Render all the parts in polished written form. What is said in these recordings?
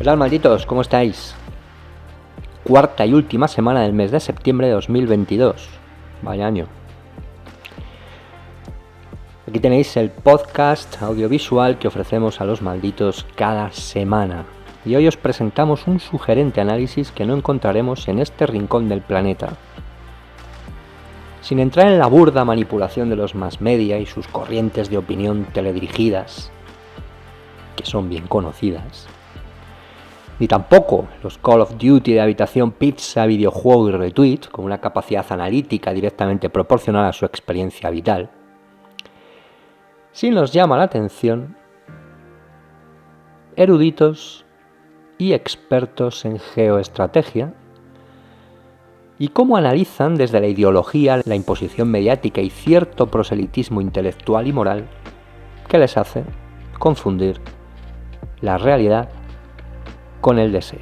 ¿Qué tal, malditos? ¿Cómo estáis? Cuarta y última semana del mes de septiembre de 2022. Vaya año. Aquí tenéis el podcast audiovisual que ofrecemos a los malditos cada semana. Y hoy os presentamos un sugerente análisis que no encontraremos en este rincón del planeta. Sin entrar en la burda manipulación de los mass media y sus corrientes de opinión teledirigidas, que son bien conocidas, ni tampoco los Call of Duty de habitación, pizza, videojuego y retweet, con una capacidad analítica directamente proporcional a su experiencia vital, sí nos llama la atención eruditos y expertos en geoestrategia y cómo analizan desde la ideología, la imposición mediática y cierto proselitismo intelectual y moral que les hace confundir la realidad con el deseo.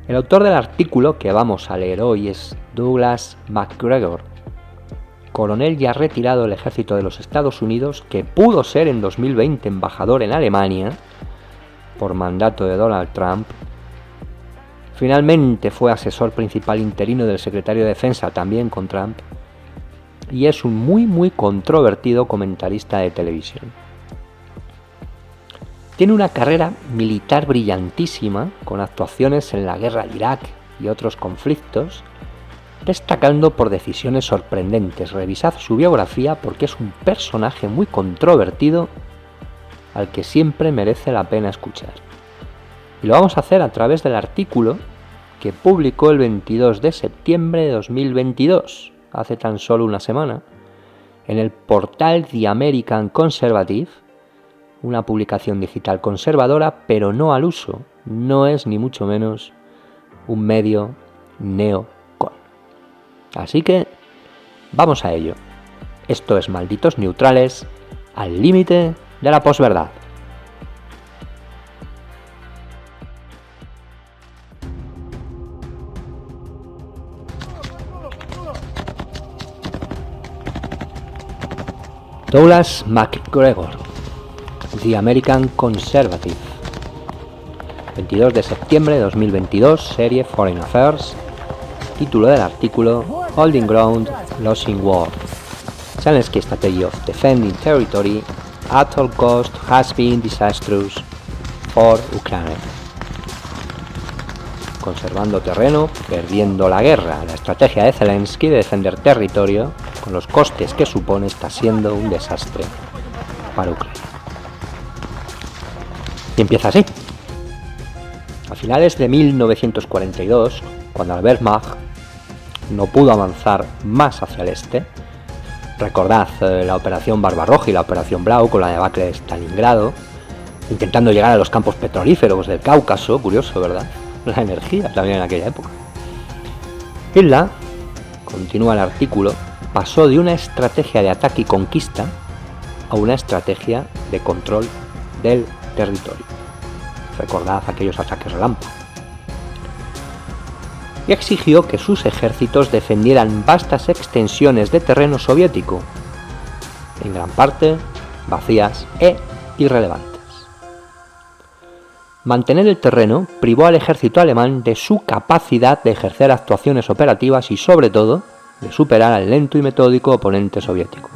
El autor del artículo que vamos a leer hoy es Douglas Macgregor, coronel ya retirado del ejército de los Estados Unidos que pudo ser en 2020 embajador en Alemania por mandato de Donald Trump. Finalmente fue asesor principal interino del secretario de Defensa también con Trump y es un muy controvertido comentarista de televisión. Tiene una carrera militar brillantísima, con actuaciones en la guerra de Irak y otros conflictos, destacando por decisiones sorprendentes. Revisad su biografía porque es un personaje muy controvertido al que siempre merece la pena escuchar. Y lo vamos a hacer a través del artículo que publicó el 22 de septiembre de 2022, hace tan solo una semana, en el portal The American Conservative, una publicación digital conservadora, pero no al uso, no es ni mucho menos un medio neocon. Así que vamos a ello. Esto es Malditos Neutrales, al límite de la posverdad. Douglas Macgregor, The American Conservative, 22 de septiembre de 2022, serie Foreign Affairs, título del artículo Holding Ground, Losing War, Zelensky Strategy of Defending Territory at all cost has been disastrous for Ukraine. Conservando terreno, perdiendo la guerra. La estrategia de Zelensky de defender territorio, con los costes que supone, está siendo un desastre para Ucrania. Y empieza así. A finales de 1942, cuando la Wehrmacht no pudo avanzar más hacia el este, recordad la operación Barbarroja y la operación Blau con la debacle de Stalingrado, intentando llegar a los campos petrolíferos del Cáucaso, curioso, ¿verdad? La energía también en aquella época. Hitler, continúa el artículo, pasó de una estrategia de ataque y conquista a una estrategia de control del territorio. Recordad aquellos ataques relámpago. Y exigió que sus ejércitos defendieran vastas extensiones de terreno soviético, en gran parte vacías e irrelevantes. Mantener el terreno privó al ejército alemán de su capacidad de ejercer actuaciones operativas y, sobre todo, de superar al lento y metódico oponente soviético.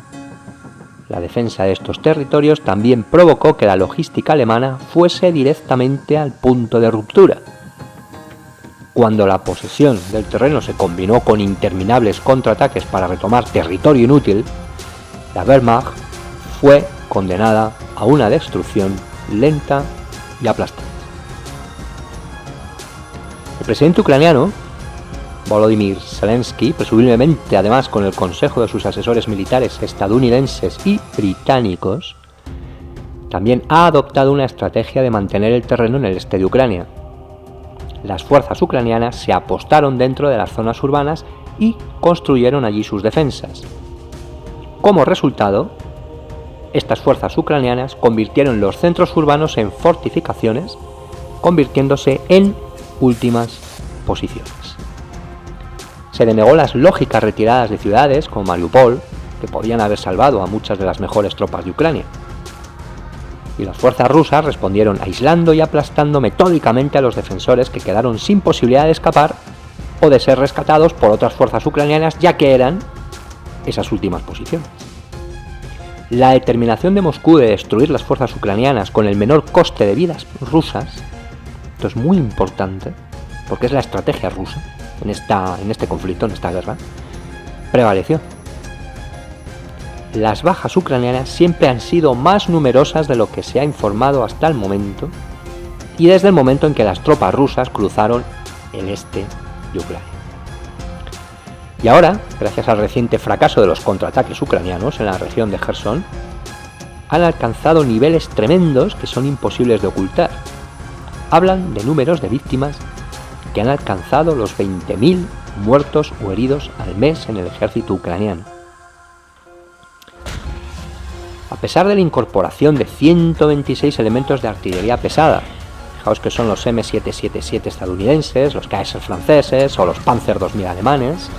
La defensa de estos territorios también provocó que la logística alemana fuese directamente al punto de ruptura. Cuando la posesión del terreno se combinó con interminables contraataques para retomar territorio inútil, la Wehrmacht fue condenada a una destrucción lenta y aplastante. El presidente ucraniano, Volodymyr Zelensky, presumiblemente además con el consejo de sus asesores militares estadounidenses y británicos, también ha adoptado una estrategia de mantener el terreno en el este de Ucrania. Las fuerzas ucranianas se apostaron dentro de las zonas urbanas y construyeron allí sus defensas. Como resultado, estas fuerzas ucranianas convirtieron los centros urbanos en fortificaciones, convirtiéndose en últimas posiciones. Se denegó las lógicas retiradas de ciudades como Mariupol, que podían haber salvado a muchas de las mejores tropas de Ucrania. y las fuerzas rusas respondieron aislando y aplastando metódicamente a los defensores que quedaron sin posibilidad de escapar o de ser rescatados por otras fuerzas ucranianas, ya que eran esas últimas posiciones. La determinación de Moscú de destruir las fuerzas ucranianas con el menor coste de vidas rusas, esto es muy importante, porque es la estrategia rusa en este conflicto, en esta guerra, prevaleció. Las bajas ucranianas siempre han sido más numerosas de lo que se ha informado hasta el momento, y desde el momento en que las tropas rusas cruzaron el este de Ucrania. Y ahora, gracias al reciente fracaso de los contraataques ucranianos en la región de Jersón, han alcanzado niveles tremendos que son imposibles de ocultar. Hablan de números de víctimas que han alcanzado los 20.000 muertos o heridos al mes en el ejército ucraniano. A pesar de la incorporación de 126 elementos de artillería pesada, fijaos que son los M777 estadounidenses, los Kaiser franceses o los Panzer 2000 alemanes,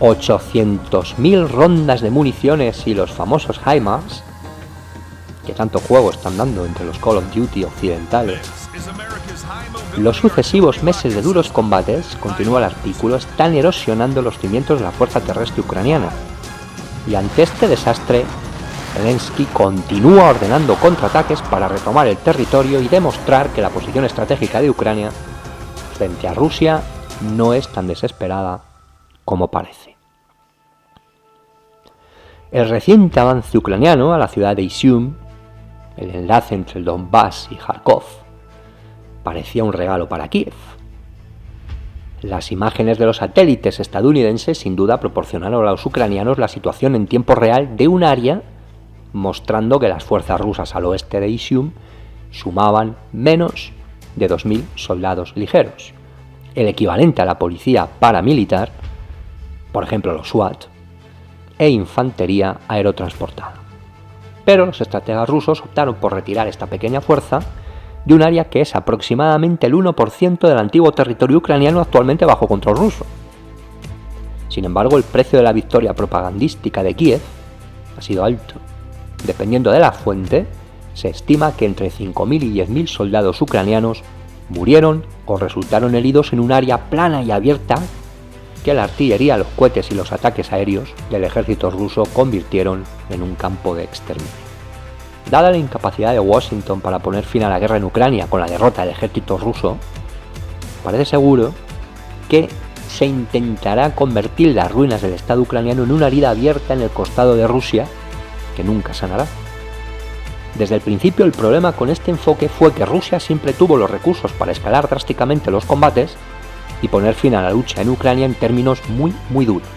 800.000 rondas de municiones y los famosos HIMARS, que tanto juego están dando entre los Call of Duty occidentales. Los sucesivos meses de duros combates, continúa el artículo, están erosionando los cimientos de la fuerza terrestre ucraniana. Y ante este desastre, Zelensky continúa ordenando contraataques para retomar el territorio y demostrar que la posición estratégica de Ucrania frente a Rusia no es tan desesperada como parece. El reciente avance ucraniano a la ciudad de Izium, el enlace entre el Donbass y Kharkov, parecía un regalo para Kiev. Las imágenes de los satélites estadounidenses sin duda proporcionaron a los ucranianos la situación en tiempo real de un área, mostrando que las fuerzas rusas al oeste de Izium sumaban menos de 2.000 soldados ligeros, el equivalente a la policía paramilitar, por ejemplo los SWAT, e infantería aerotransportada. Pero los estrategas rusos optaron por retirar esta pequeña fuerza de un área que es aproximadamente el 1% del antiguo territorio ucraniano actualmente bajo control ruso. Sin embargo, el precio de la victoria propagandística de Kiev ha sido alto. Dependiendo de la fuente, se estima que entre 5.000 y 10.000 soldados ucranianos murieron o resultaron heridos en un área plana y abierta que la artillería, los cohetes y los ataques aéreos del ejército ruso convirtieron en un campo de exterminio. Dada la incapacidad de Washington para poner fin a la guerra en Ucrania con la derrota del ejército ruso, parece seguro que se intentará convertir las ruinas del Estado ucraniano en una herida abierta en el costado de Rusia que nunca sanará. Desde el principio el problema con este enfoque fue que Rusia siempre tuvo los recursos para escalar drásticamente los combates y poner fin a la lucha en Ucrania en términos muy duros.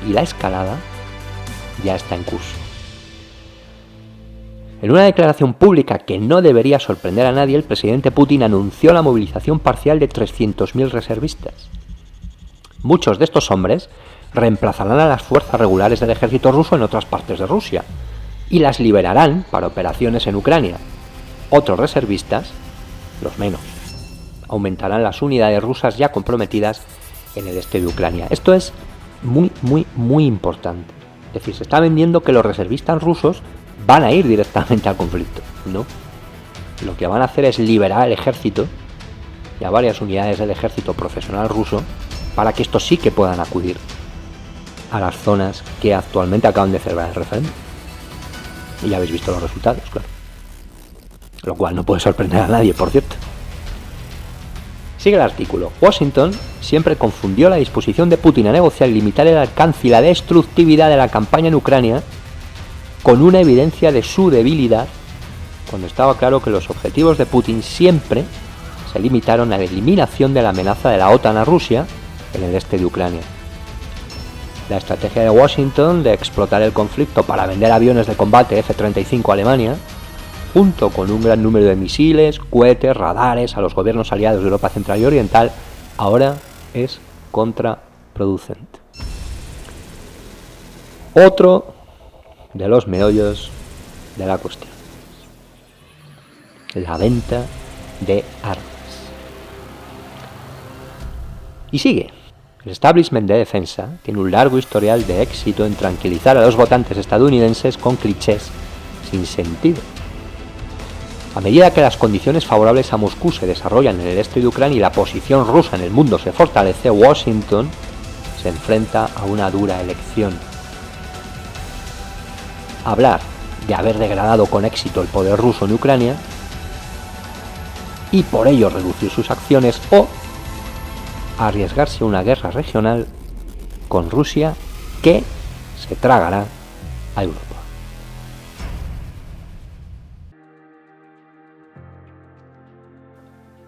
Y la escalada ya está en curso. En una declaración pública que no debería sorprender a nadie, el presidente Putin anunció la movilización parcial de 300.000 reservistas. Muchos de estos hombres reemplazarán a las fuerzas regulares del ejército ruso en otras partes de Rusia y las liberarán para operaciones en Ucrania. Otros reservistas, los menos, aumentarán las unidades rusas ya comprometidas en el este de Ucrania. Esto es muy importante. Es decir, se está vendiendo que los reservistas rusos van a ir directamente al conflicto. No. Lo que van a hacer es liberar al ejército y a varias unidades del ejército profesional ruso para que estos sí que puedan acudir a las zonas que actualmente acaban de celebrar el referéndum. Y ya habéis visto los resultados, claro. Lo cual no puede sorprender a nadie, por cierto. Sigue el artículo. Washington siempre confundió la disposición de Putin a negociar y limitar el alcance y la destructividad de la campaña en Ucrania con una evidencia de su debilidad, cuando estaba claro que los objetivos de Putin siempre se limitaron a la eliminación de la amenaza de la OTAN a Rusia en el este de Ucrania. La estrategia de Washington de explotar el conflicto para vender aviones de combate F-35 a Alemania, junto con un gran número de misiles, cohetes, radares a los gobiernos aliados de Europa Central y Oriental, ahora es contraproducente. Otro de los meollos de la cuestión: la venta de armas. Y sigue. El establishment de defensa tiene un largo historial de éxito en tranquilizar a los votantes estadounidenses con clichés sin sentido. A medida que las condiciones favorables a Moscú se desarrollan en el este de Ucrania y la posición rusa en el mundo se fortalece, Washington se enfrenta a una dura elección. Hablar de haber degradado con éxito el poder ruso en Ucrania y por ello reducir sus acciones, o arriesgarse a una guerra regional con Rusia que se tragará a Europa.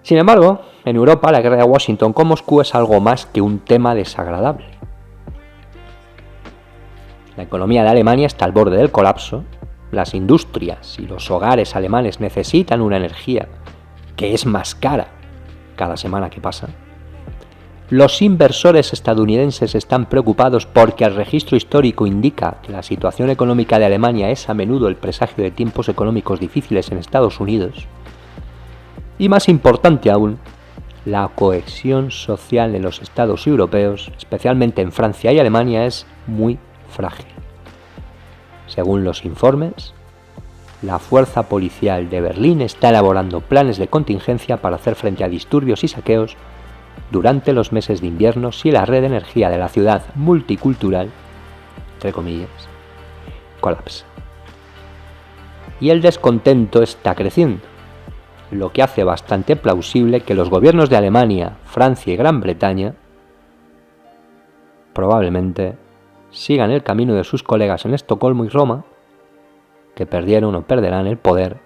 Sin embargo, en Europa la guerra de Washington con Moscú es algo más que un tema desagradable. La economía de Alemania está al borde del colapso, las industrias y los hogares alemanes necesitan una energía que es más cara cada semana que pasa. Los inversores estadounidenses están preocupados porque el registro histórico indica que la situación económica de Alemania es a menudo el presagio de tiempos económicos difíciles en Estados Unidos. Y más importante aún, la cohesión social en los estados europeos, especialmente en Francia y Alemania, es muy frágil. Según los informes, la fuerza policial de Berlín está elaborando planes de contingencia para hacer frente a disturbios y saqueos durante los meses de invierno si la red de energía de la ciudad multicultural, entre comillas, colapsa. Y el descontento está creciendo, lo que hace bastante plausible que los gobiernos de Alemania, Francia y Gran Bretaña probablemente sigan el camino de sus colegas en Estocolmo y Roma, que perdieron o perderán el poder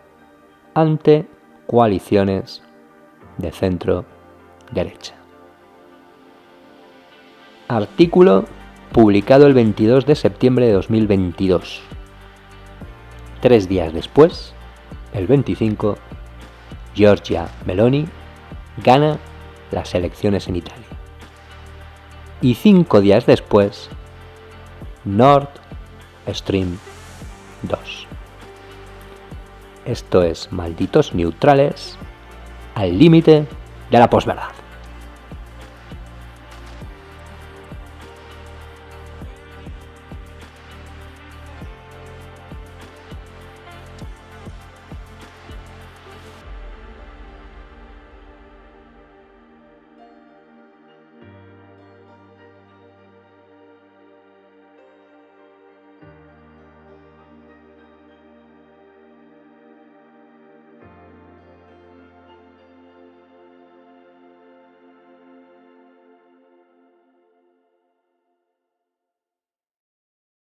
ante coaliciones de centro-derecha. Artículo publicado el 22 de septiembre de 2022. 3 días después, el 25, Giorgia Meloni gana las elecciones en Italia. Y 5 días después, Nord Stream 2. Esto es Malditos Neutrales al límite de la posverdad.